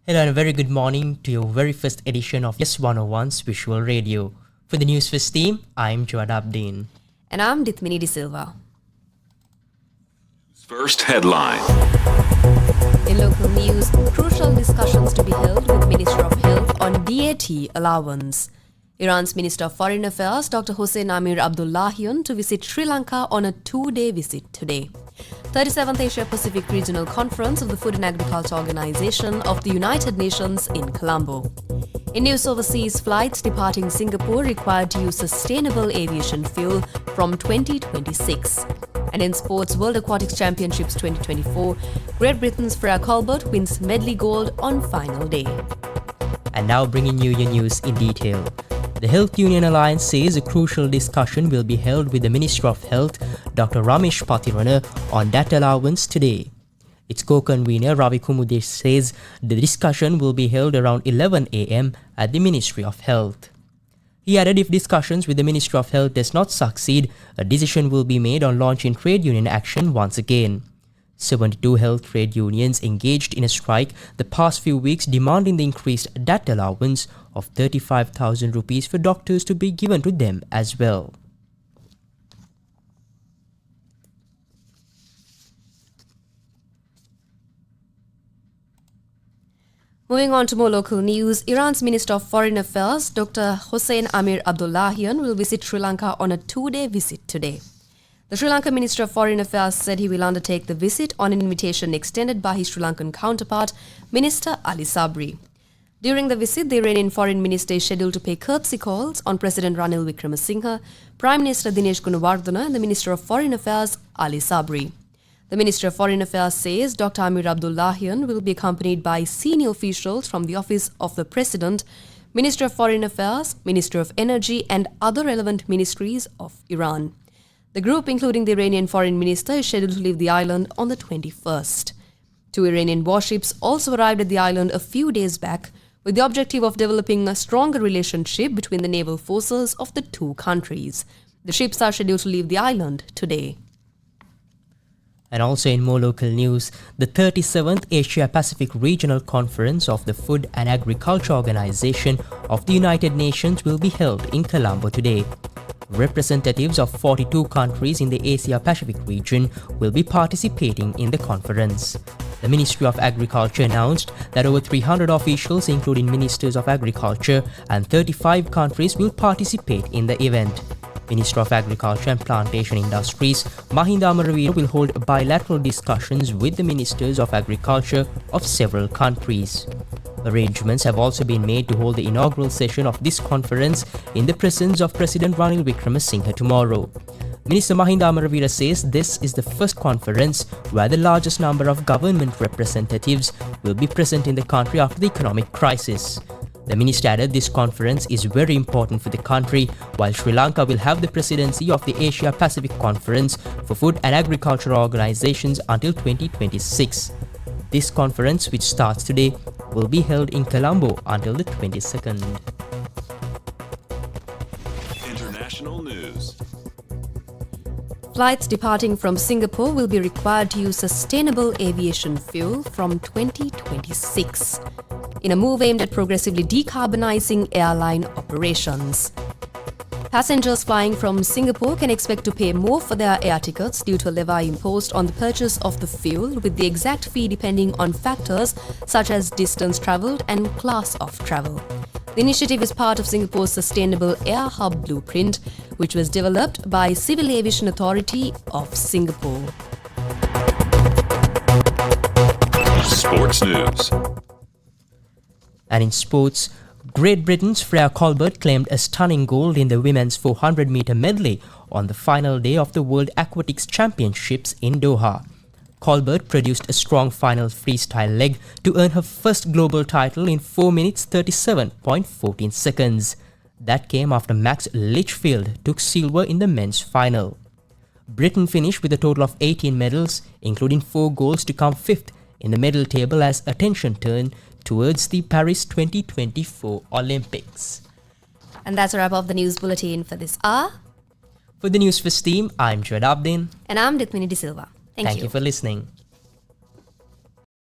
Hello and a very good morning to your very first edition of Yes 101's Visual Radio. For the Newsfirst team, I'm Joad Abdeen. And I'm Dithmini De Silva. First headline. In local news, crucial discussions to be held with Minister of Health on DAT allowance. Iran's Minister of Foreign Affairs, Dr. Hossein Amir Abdullahian, to visit Sri Lanka on a two-day visit today. 37th Asia-Pacific Regional Conference of the Food and Agriculture Organization of the United Nations in Colombo. In news overseas, flights departing Singapore required to use sustainable aviation fuel from 2026. And in sports, World Aquatics Championships 2024, Great Britain's Freya Colbert wins medley gold on final day. And now bringing you your news in detail. The Health Union Alliance says a crucial discussion will be held with the Minister of Health, Dr. Ramesh Patirana, on that allowance today. Its co-convener Ravi Kumudesh says the discussion will be held around 11 a.m. at the Ministry of Health. He added if discussions with the Ministry of Health does not succeed, a decision will be made on launching trade union action once again. 72 health trade unions engaged in a strike the past few weeks demanding the increased DAT allowance of 35,000 rupees for doctors to be given to them as well. Moving on to more local news, Iran's Minister of Foreign Affairs, Dr. Hossein Amir Abdullahian, will visit Sri Lanka on a two-day visit today. The Sri Lankan Minister of Foreign Affairs said he will undertake the visit on an invitation extended by his Sri Lankan counterpart, Minister Ali Sabri. During the visit, the Iranian Foreign Minister is scheduled to pay courtesy calls on President Ranil Wickremesinghe, Prime Minister Dinesh Gunawardena and the Minister of Foreign Affairs, Ali Sabri. The Minister of Foreign Affairs says Dr. Amir Abdullahian will be accompanied by senior officials from the Office of the President, Minister of Foreign Affairs, Minister of Energy and other relevant ministries of Iran. The group, including the Iranian Foreign Minister, is scheduled to leave the island on the 21st. Two Iranian warships also arrived at the island a few days back with the objective of developing a stronger relationship between the naval forces of the two countries. The ships are scheduled to leave the island today. And also in more local news, the 37th Asia-Pacific Regional Conference of the Food and Agriculture Organization of the United Nations will be held in Colombo today. Representatives of 42 countries in the Asia-Pacific region will be participating in the conference. The Ministry of Agriculture announced that over 300 officials, including ministers of agriculture and 35 countries, will participate in the event. Minister of Agriculture and Plantation Industries, Mahinda Amaraveera, will hold bilateral discussions with the ministers of agriculture of several countries. Arrangements have also been made to hold the inaugural session of this conference in the presence of President Ranil Wickremesinghe tomorrow. Minister Mahinda Amaraveera says this is the first conference where the largest number of government representatives will be present in the country after the economic crisis. The minister added this conference is very important for the country, while Sri Lanka will have the presidency of the Asia-Pacific Conference for Food and Agriculture Organizations until 2026. This conference, which starts today, will be held in Colombo until the 22nd. International news. Flights departing from Singapore will be required to use sustainable aviation fuel from 2026, in a move aimed at progressively decarbonizing airline operations. Passengers flying from Singapore can expect to pay more for their air tickets due to a levy imposed on the purchase of the fuel, with the exact fee depending on factors such as distance travelled and class of travel. The initiative is part of Singapore's Sustainable Air Hub Blueprint, which was developed by Civil Aviation Authority of Singapore. Sports news. And in sports, Great Britain's Freya Colbert claimed a stunning gold in the women's 400-meter medley on the final day of the World Aquatics Championships in Doha. Colbert produced a strong final freestyle leg to earn her first global title in 4 minutes 37.14 seconds. That came after Max Litchfield took silver in the men's final. Britain finished with a total of 18 medals, including 4 golds, to come 5th in the medal table as attention turned towards the Paris 2024 Olympics. And that's a wrap of the news bulletin for this hour. For the Newsfirst team, I'm Joad Abdeen. And I'm Dithmini De Silva. Thank you for listening.